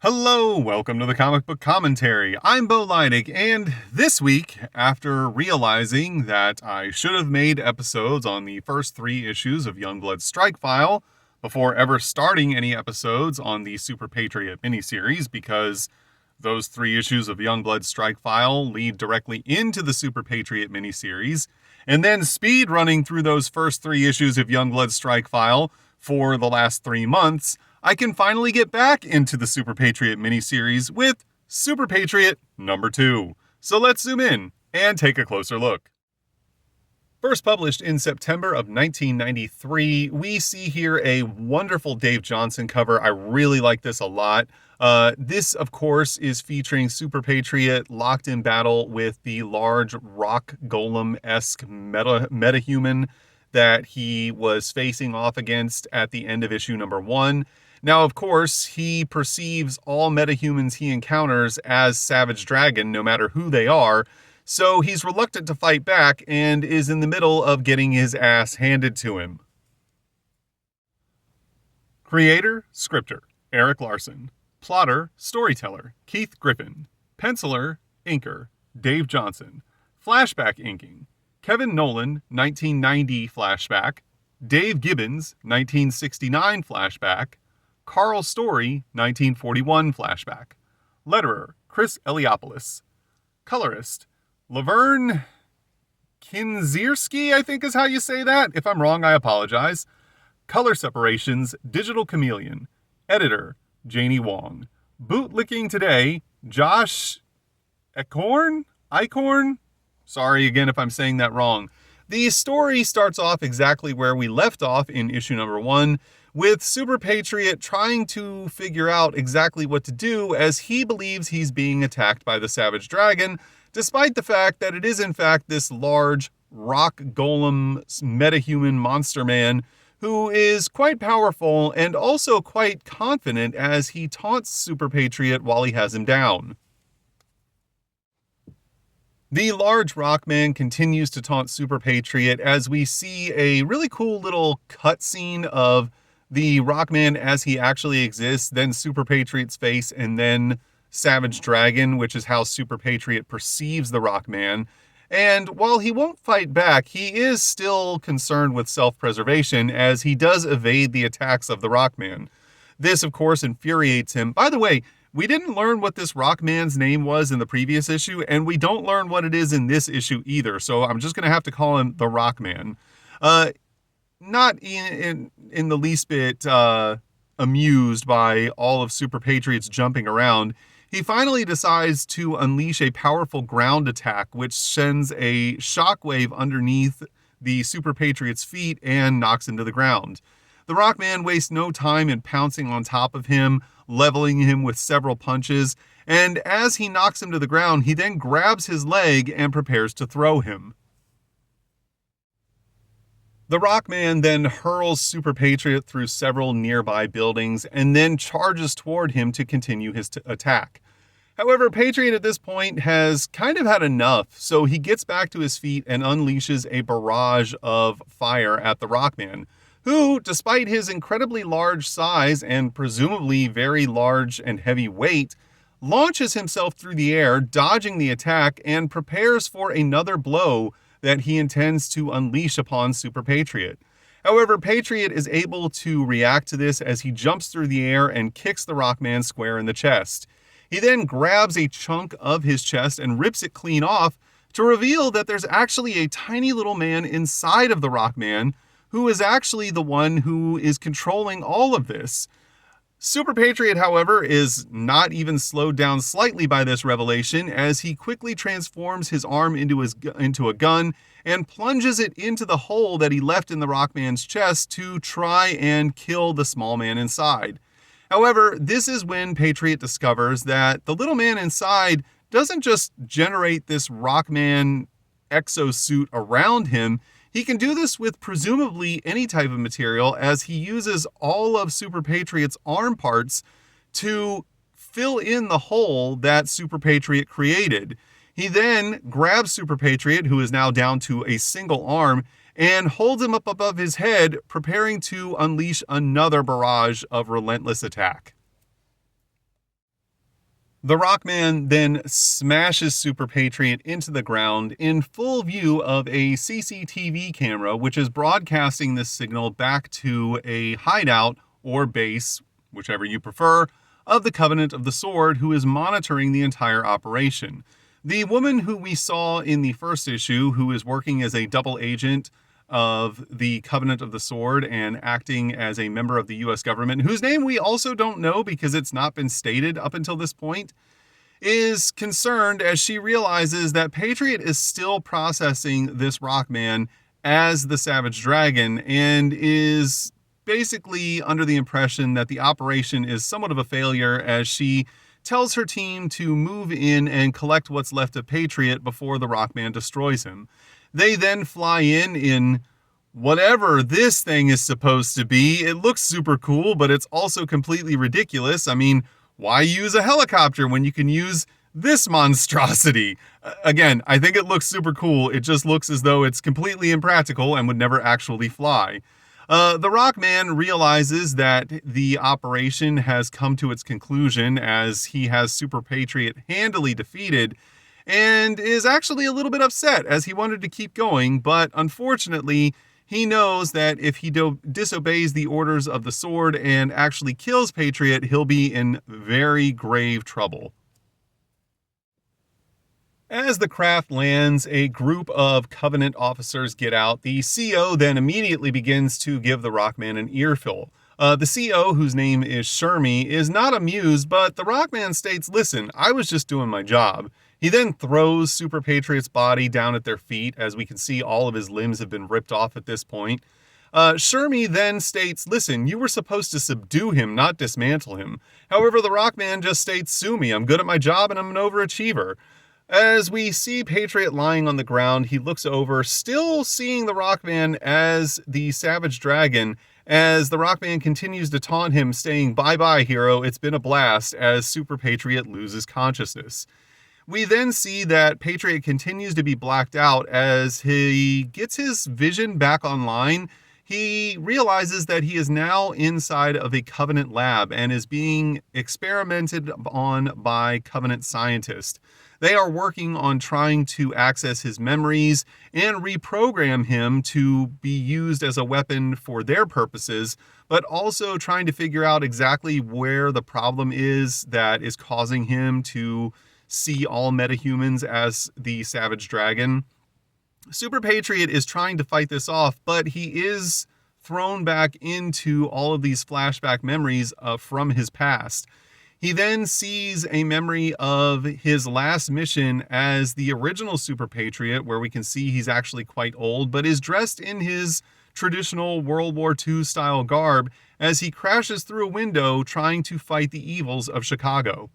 Hello, welcome to the Comic Book Commentary. I'm Bo Leidig, and this week, after realizing that I should have made episodes on the first 3 issues of Youngblood's Strike File before ever starting any episodes on the Super Patriot miniseries, because those 3 issues of Youngblood's Strike File lead directly into the Super Patriot miniseries, and then speed running through those first 3 issues of Youngblood's Strike File for the last 3 months, I can finally get back into the Super Patriot miniseries with Super Patriot number 2. So let's zoom in and take a closer look. First published in September of 1993, we see here a wonderful Dave Johnson cover. I really like this a lot. This, of course, is featuring Super Patriot locked in battle with the large rock golem-esque metahuman that he was facing off against at the end of issue number 1. Now, of course, he perceives all metahumans he encounters as Savage Dragon, no matter who they are, so he's reluctant to fight back and is in the middle of getting his ass handed to him. Creator, scripter, Eric Larson. Plotter, storyteller, Keith Griffin. Penciler, inker, Dave Johnson. Flashback inking, Kevin Nolan, 1990 flashback. Dave Gibbons, 1969 flashback. Carl Story, 1941 flashback. Letterer, Chris Eliopoulos. Colorist, Laverne Kinzierski, I think is how you say that. If I'm wrong, I apologize. Color separations, Digital Chameleon. Editor, Janie Wong. Bootlicking today, Josh Eichhorn? Sorry again if I'm saying that wrong. The story starts off exactly where we left off in issue number 1, with Super Patriot trying to figure out exactly what to do as he believes he's being attacked by the Savage Dragon, despite the fact that it is in fact this large rock golem metahuman monster man who is quite powerful and also quite confident as he taunts Super Patriot while he has him down. The large Rockman continues to taunt Super Patriot as we see a really cool little cutscene of the Rockman as he actually exists, then Super Patriot's face, and then Savage Dragon, which is how Super Patriot perceives the Rockman. And while he won't fight back, he is still concerned with self-preservation as he does evade the attacks of the Rockman. This, of course, infuriates him. By the way, we didn't learn what this Rockman's name was in the previous issue, and we don't learn what it is in this issue either, so I'm just going to have to call him the Rockman. Not in the least bit amused by all of Super Patriot's jumping around, he finally decides to unleash a powerful ground attack, which sends a shockwave underneath the Super Patriot's feet and knocks him to the ground. The Rockman wastes no time in pouncing on top of him, leveling him with several punches, and as he knocks him to the ground, he then grabs his leg and prepares to throw him. The Rockman then hurls Super Patriot through several nearby buildings and then charges toward him to continue his attack. However, Patriot at this point has kind of had enough, so he gets back to his feet and unleashes a barrage of fire at the Rockman, who, despite his incredibly large size and presumably very large and heavy weight, launches himself through the air, dodging the attack, and prepares for another blow that he intends to unleash upon Super Patriot. However, Patriot is able to react to this as he jumps through the air and kicks the Rockman square in the chest. He then grabs a chunk of his chest and rips it clean off to reveal that there's actually a tiny little man inside of the Rockman who is actually the one who is controlling all of this. Super Patriot, however, is not even slowed down slightly by this revelation as he quickly transforms his arm into a gun and plunges it into the hole that he left in the Rockman's chest to try and kill the small man inside. However, this is when Patriot discovers that the little man inside doesn't just generate this Rockman exosuit around him. He can do this with presumably any type of material as he uses all of Super Patriot's arm parts to fill in the hole that Super Patriot created. He then grabs Super Patriot, who is now down to a single arm, and holds him up above his head, preparing to unleash another barrage of relentless attack. The Rockman then smashes Super Patriot into the ground in full view of a CCTV camera, which is broadcasting this signal back to a hideout or base, whichever you prefer, of the Covenant of the Sword, who is monitoring the entire operation. The woman who we saw in the first issue, who is working as a double agent of the Covenant of the Sword and acting as a member of the US government, whose name we also don't know because it's not been stated up until this point, is concerned as she realizes that Patriot is still processing this Rockman as the Savage Dragon and is basically under the impression that the operation is somewhat of a failure, as she tells her team to move in and collect what's left of Patriot before the Rockman destroys him. They then fly in whatever this thing is supposed to be. It looks super cool, but it's also completely ridiculous. I mean, why use a helicopter when you can use this monstrosity? Again, I think it looks super cool. It just looks as though it's completely impractical and would never actually fly. The Rockman realizes that the operation has come to its conclusion as he has Super Patriot handily defeated, and is actually a little bit upset as he wanted to keep going, but unfortunately, he knows that if he disobeys the orders of the Sword and actually kills Patriot, he'll be in very grave trouble. As the craft lands, a group of Covenant officers get out. The CO then immediately begins to give the Rockman an earful. The CO, whose name is Shermie, is not amused, but the Rockman states, "Listen, I was just doing my job." He then throws Super Patriot's body down at their feet. As we can see, all of his limbs have been ripped off at this point. Shermie then states, "Listen, you were supposed to subdue him, not dismantle him." However, the Rockman just states, "Sue me, I'm good at my job and I'm an overachiever." As we see Patriot lying on the ground, he looks over, still seeing the Rockman as the Savage Dragon, as the Rockman continues to taunt him, saying, "Bye-bye, hero, it's been a blast," as Super Patriot loses consciousness. We then see that Patriot continues to be blacked out. As he gets his vision back online, he realizes that he is now inside of a Covenant lab and is being experimented on by Covenant scientists. They are working on trying to access his memories and reprogram him to be used as a weapon for their purposes, but also trying to figure out exactly where the problem is that is causing him to see all metahumans as the Savage Dragon. Super Patriot is trying to fight this off, but he is thrown back into all of these flashback memories from his past. He then sees a memory of his last mission as the original Super Patriot, where we can see he's actually quite old, but is dressed in his traditional World War II style garb as he crashes through a window trying to fight the evils of Chicago.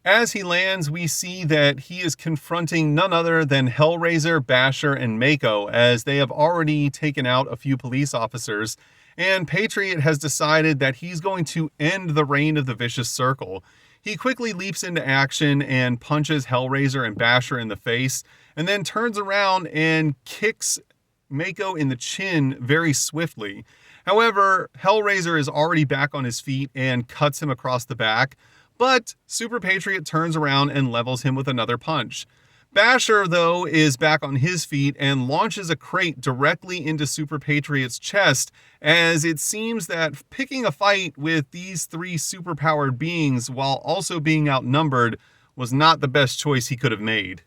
As he lands, we see that he is confronting none other than Hellraiser, Basher, and Mako, as they have already taken out a few police officers, and Patriot has decided that he's going to end the reign of the Vicious Circle. He quickly leaps into action and punches Hellraiser and Basher in the face, and then turns around and kicks Mako in the chin very swiftly. However, Hellraiser is already back on his feet and cuts him across the back, but Super Patriot turns around and levels him with another punch. Basher, though, is back on his feet and launches a crate directly into Super Patriot's chest, as it seems that picking a fight with these three superpowered beings while also being outnumbered was not the best choice he could have made.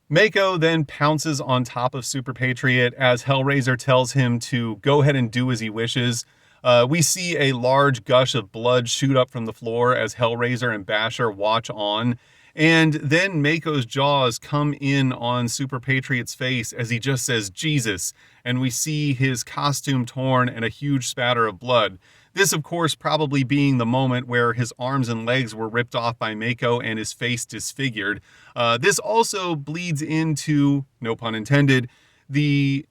Mako then pounces on top of Super Patriot as Hellraiser tells him to go ahead and do as he wishes. We see a large gush of blood shoot up from the floor as Hellraiser and Basher watch on. And then Mako's jaws come in on Super Patriot's face as he just says, "Jesus," and we see his costume torn and a huge spatter of blood. This, of course, probably being the moment where his arms and legs were ripped off by Mako and his face disfigured. This also bleeds into, no pun intended, the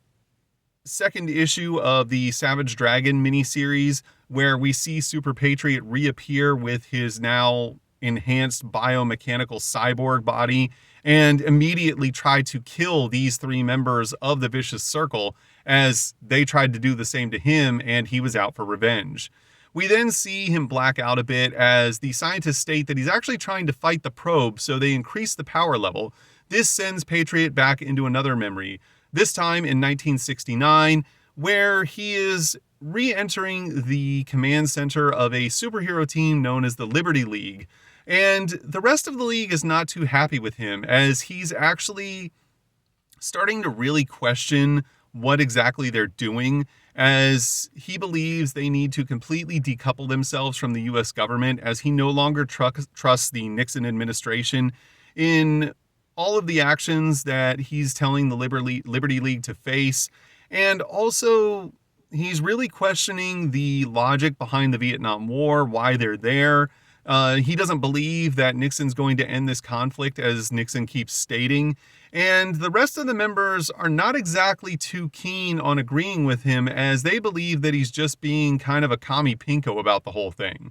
second issue of the Savage Dragon miniseries, where we see Super Patriot reappear with his now enhanced biomechanical cyborg body and immediately try to kill these three members of the Vicious Circle, as they tried to do the same to him and he was out for revenge. We then see him black out a bit as the scientists state that he's actually trying to fight the probe, so they increase the power level. This sends Patriot back into another memory, this time in 1969, where he is re-entering the command center of a superhero team known as the Liberty League. And the rest of the league is not too happy with him, as he's actually starting to really question what exactly they're doing, as he believes they need to completely decouple themselves from the US government, as he no longer trusts the Nixon administration in all of the actions that he's telling the Liberty League to face. And also, he's really questioning the logic behind the Vietnam War, why they're there. He doesn't believe that Nixon's going to end this conflict, as Nixon keeps stating. And the rest of the members are not exactly too keen on agreeing with him, as they believe that he's just being kind of a commie pinko about the whole thing.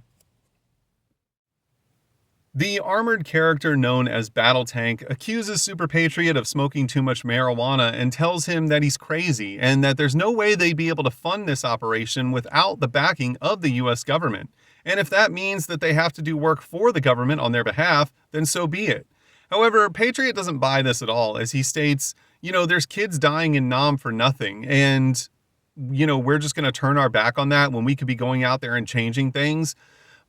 The armored character known as Battle Tank accuses Super Patriot of smoking too much marijuana and tells him that he's crazy and that there's no way they'd be able to fund this operation without the backing of the US government. And if that means that they have to do work for the government on their behalf, then so be it. However, Patriot doesn't buy this at all, as he states, there's kids dying in Nam for nothing, and, we're just going to turn our back on that when we could be going out there and changing things.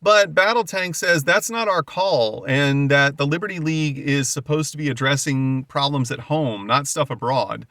But Battle Tank says that's not our call, and that the Liberty League is supposed to be addressing problems at home, not stuff abroad.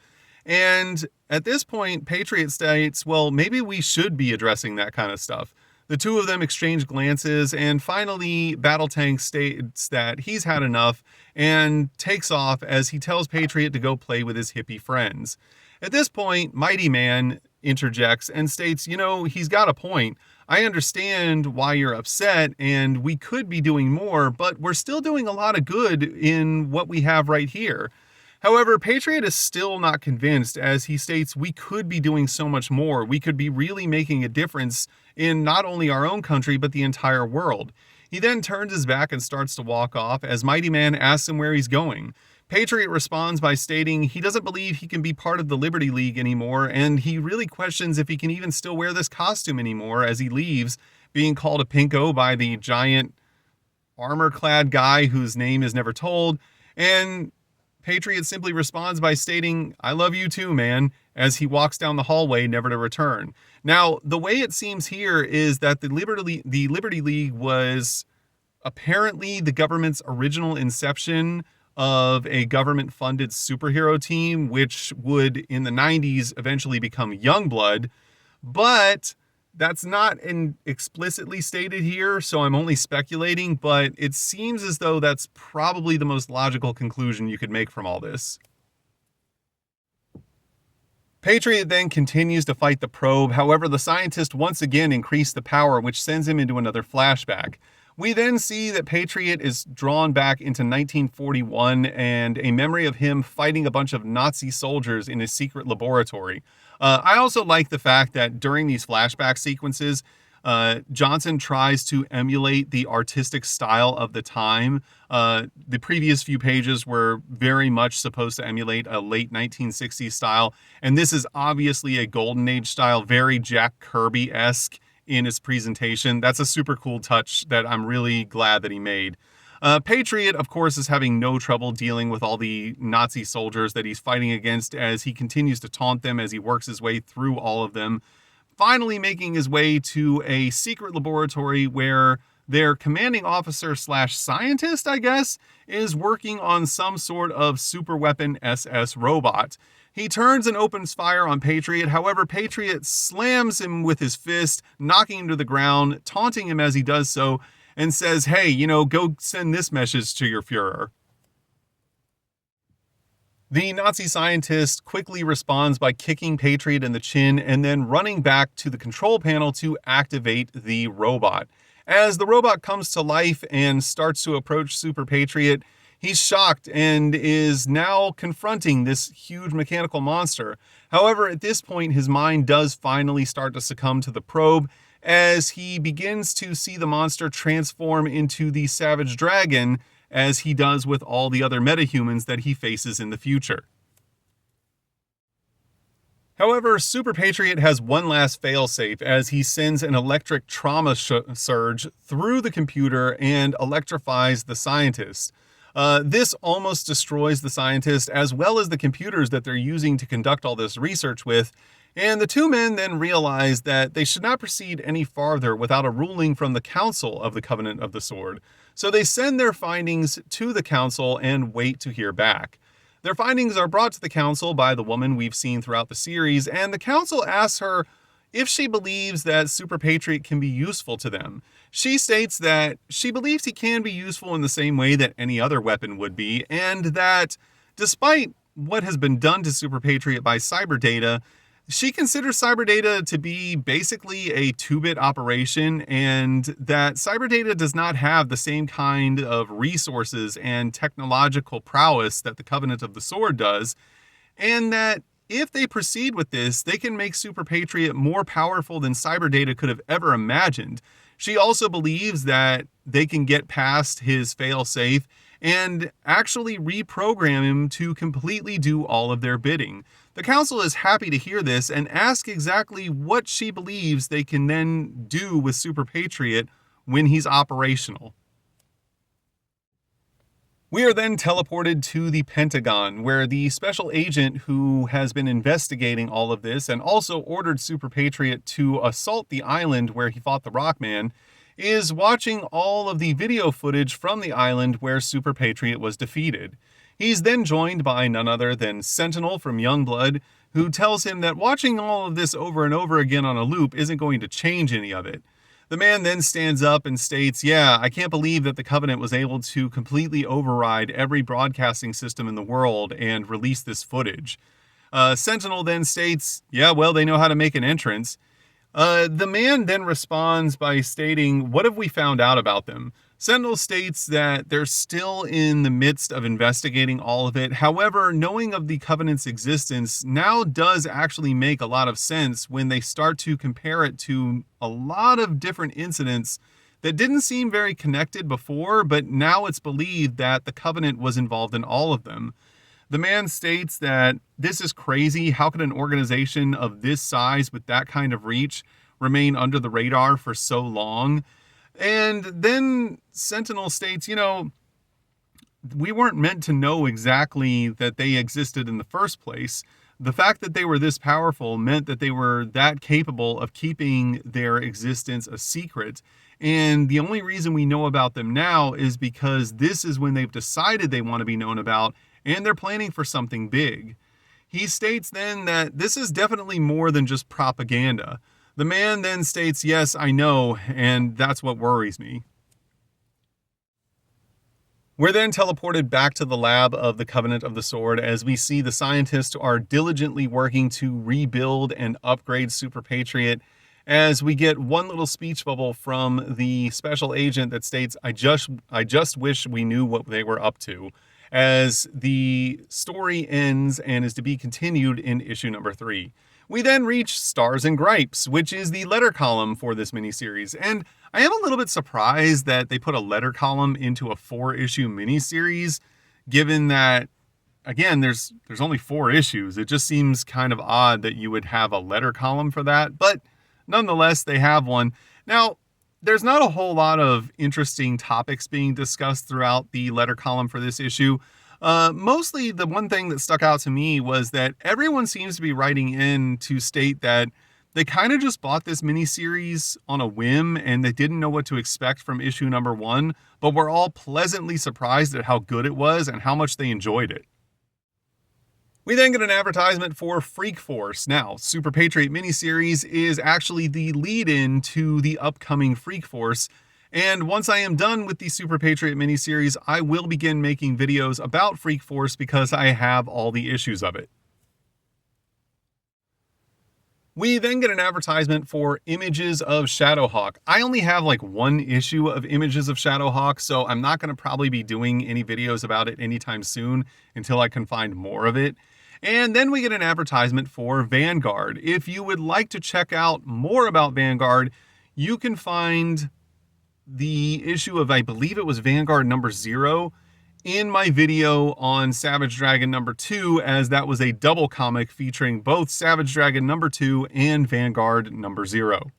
And at this point, Patriot states, well, maybe we should be addressing that kind of stuff. The two of them exchange glances, and finally, Battle Tank states that he's had enough and takes off as he tells Patriot to go play with his hippie friends. At this point, Mighty Man interjects and states, he's got a point. I understand why you're upset, and we could be doing more, but we're still doing a lot of good in what we have right here. However, Patriot is still not convinced, as he states we could be doing so much more. We could be really making a difference in not only our own country, but the entire world. He then turns his back and starts to walk off as Mighty Man asks him where he's going. Patriot responds by stating he doesn't believe he can be part of the Liberty League anymore, and he really questions if he can even still wear this costume anymore as he leaves, being called a pinko by the giant armor-clad guy whose name is never told. And Patriot simply responds by stating, I love you too, man, as he walks down the hallway, never to return. Now, the way it seems here is that the Liberty League was apparently the government's original inception of a government-funded superhero team, which would, in the 90s, eventually become Youngblood. But that's not explicitly stated here, so I'm only speculating, but it seems as though that's probably the most logical conclusion you could make from all this. Patriot then continues to fight the probe. However, the scientist once again increased the power, which sends him into another flashback. We then see that Patriot is drawn back into 1941 and a memory of him fighting a bunch of Nazi soldiers in a secret laboratory. I also like the fact that during these flashback sequences, Johnson tries to emulate the artistic style of the time. The previous few pages were very much supposed to emulate a late 1960s style, and this is obviously a Golden Age style, very Jack Kirby-esque in its presentation. That's a super cool touch that I'm really glad that he made. Patriot, of course, is having no trouble dealing with all the Nazi soldiers that he's fighting against, as he continues to taunt them as he works his way through all of them, finally making his way to a secret laboratory where their commanding officer / scientist, I guess, is working on some sort of super weapon SS robot. He turns and opens fire on Patriot. However, Patriot slams him with his fist, knocking him to the ground, taunting him as he does so, and says, hey, go send this message to your Führer. The Nazi scientist quickly responds by kicking Patriot in the chin and then running back to the control panel to activate the robot. As the robot comes to life and starts to approach Super Patriot, he's shocked and is now confronting this huge mechanical monster. However, at this point, his mind does finally start to succumb to the probe as he begins to see the monster transform into the Savage Dragon, as he does with all the other metahumans that he faces in the future. However, Super Patriot has one last failsafe as he sends an electric trauma surge through the computer and electrifies the scientist. This almost destroys the scientist as well as the computers that they're using to conduct all this research with, and the two men then realize that they should not proceed any farther without a ruling from the Council of the Covenant of the Sword. So they send their findings to the Council and wait to hear back. Their findings are brought to the Council by the woman we've seen throughout the series, and the Council asks her if she believes that Super Patriot can be useful to them. She states that she believes he can be useful in the same way that any other weapon would be, and that despite what has been done to Super Patriot by Cyberdata, she considers Cyberdata to be basically a 2-bit operation, and that Cyberdata does not have the same kind of resources and technological prowess that the Covenant of the Sword does, and that if they proceed with this, they can make Super Patriot more powerful than Cyberdata could have ever imagined. She also believes that they can get past his failsafe and actually reprogram him to completely do all of their bidding. The Council is happy to hear this and asks exactly what she believes they can then do with Super Patriot when he's operational. We are then teleported to the Pentagon, where the special agent who has been investigating all of this and also ordered Super Patriot to assault the island where he fought the Rockman is watching all of the video footage from the island where Super Patriot was defeated. He's then joined by none other than Sentinel from Youngblood, who tells him that watching all of this over and over again on a loop isn't going to change any of it. The man then stands up and states, "Yeah, I can't believe that the Covenant was able to completely override every broadcasting system in the world and release this footage." Sentinel then states, "Yeah, well, they know how to make an entrance." The man then responds by stating, "What have we found out about them?" Sentinel states that they're still in the midst of investigating all of it. However, knowing of the Covenant's existence now does actually make a lot of sense when they start to compare it to a lot of different incidents that didn't seem very connected before, but now it's believed that the Covenant was involved in all of them. The man states that this is crazy. How could an organization of this size with that kind of reach remain under the radar for so long? And then Sentinel states, we weren't meant to know exactly that they existed in the first place. The fact that they were this powerful meant that they were that capable of keeping their existence a secret. And the only reason we know about them now is because this is when they've decided they want to be known about, and they're planning for something big. He states then that this is definitely more than just propaganda. The man then states, "Yes, I know, and that's what worries me." We're then teleported back to the lab of the Covenant of the Sword as we see the scientists are diligently working to rebuild and upgrade Super Patriot, as we get one little speech bubble from the special agent that states, I just wish we knew what they were up to," as the story ends and is to be continued in issue number 3. We then reach Stars and Gripes, which is the letter column for this miniseries, and I am a little bit surprised that they put a letter column into a 4-issue miniseries, given that, again, there's only 4 issues. It just seems kind of odd that you would have a letter column for that, but nonetheless, they have one. Now, there's not a whole lot of interesting topics being discussed throughout the letter column for this issue. Mostly the one thing that stuck out to me was that everyone seems to be writing in to state that they kind of just bought this miniseries on a whim and they didn't know what to expect from issue number 1, but were all pleasantly surprised at how good it was and how much they enjoyed it. We then get an advertisement for Freak Force. Now, Super Patriot miniseries is actually the lead-in to the upcoming Freak Force, and once I am done with the Super Patriot miniseries, I will begin making videos about Freak Force because I have all the issues of it. We then get an advertisement for Images of Shadowhawk. I only have like 1 issue of Images of Shadowhawk, so I'm not going to probably be doing any videos about it anytime soon until I can find more of it. And then we get an advertisement for Vanguard. If you would like to check out more about Vanguard, you can find the issue of, I believe it was Vanguard number 0, in my video on Savage Dragon #2, as that was a double comic featuring both Savage Dragon #2 and Vanguard #0.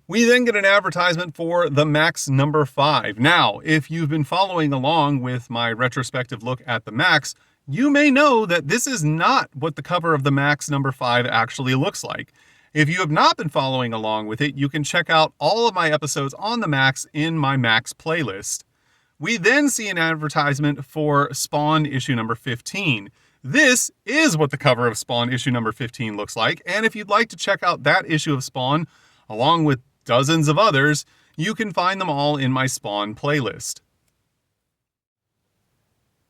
We then get an advertisement for the Max #5. Now, if you've been following along with my retrospective look at the Max, you may know that this is not what the cover of the Max #5 actually looks like. If you have not been following along with it, you can check out all of my episodes on the Max in my Max playlist. We then see an advertisement for Spawn issue #15. This is what the cover of Spawn issue #15 looks like, and if you'd like to check out that issue of Spawn, along with dozens of others, you can find them all in my Spawn playlist.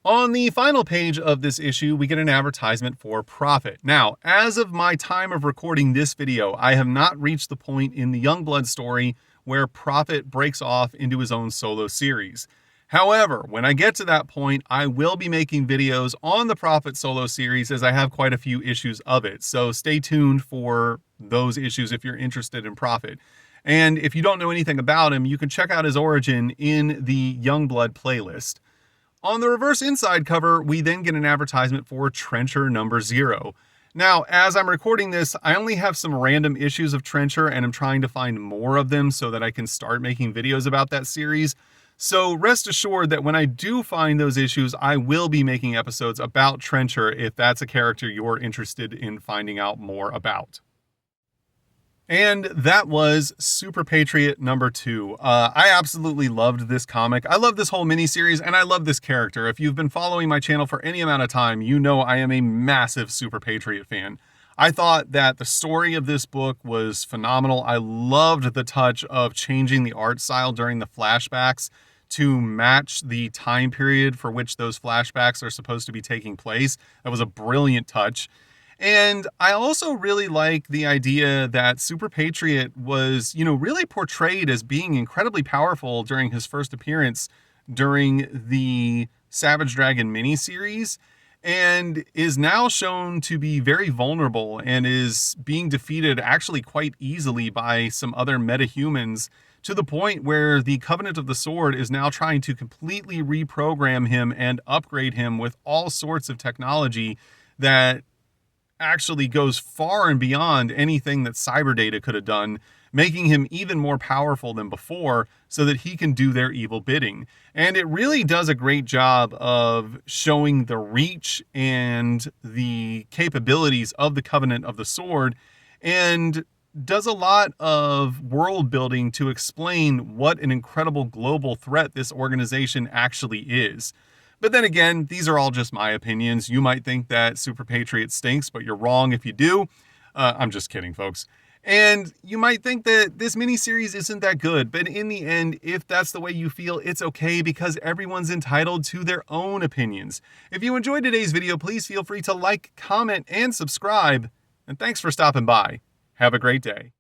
On the final page of this issue, we get an advertisement for Prophet. Now, as of my time of recording this video, I have not reached the point in the Youngblood story where Prophet breaks off into his own solo series. However, when I get to that point, I will be making videos on the Prophet solo series, as I have quite a few issues of it. So stay tuned for those issues if you're interested in Prophet. And if you don't know anything about him, you can check out his origin in the Youngblood playlist. On the reverse inside cover, we then get an advertisement for Trencher #0. Now, as I'm recording this, I only have some random issues of Trencher, and I'm trying to find more of them so that I can start making videos about that series. So rest assured that when I do find those issues, I will be making episodes about Trencher if that's a character you're interested in finding out more about. And that was Super Patriot #2. I absolutely loved this comic. I love this whole miniseries, and I love this character. If you've been following my channel for any amount of time, you know I am a massive Super Patriot fan. I thought that the story of this book was phenomenal. I loved the touch of changing the art style during the flashbacks to match the time period for which those flashbacks are supposed to be taking place. That was a brilliant touch. And I also really like the idea that Super Patriot was, really portrayed as being incredibly powerful during his first appearance during the Savage Dragon miniseries, and is now shown to be very vulnerable and is being defeated actually quite easily by some other metahumans, to the point where the Covenant of the Sword is now trying to completely reprogram him and upgrade him with all sorts of technology that actually goes far and beyond anything that Cyberdata could have done, making him even more powerful than before so that he can do their evil bidding. And it really does a great job of showing the reach and the capabilities of the Covenant of the Sword, and does a lot of world building to explain what an incredible global threat this organization actually is. But then again, these are all just my opinions. You might think that Super Patriot stinks, but you're wrong if you do. I'm just kidding, folks. And you might think that this miniseries isn't that good, but in the end, if that's the way you feel, it's okay, because everyone's entitled to their own opinions. If you enjoyed today's video, please feel free to like, comment, and subscribe. And thanks for stopping by. Have a great day.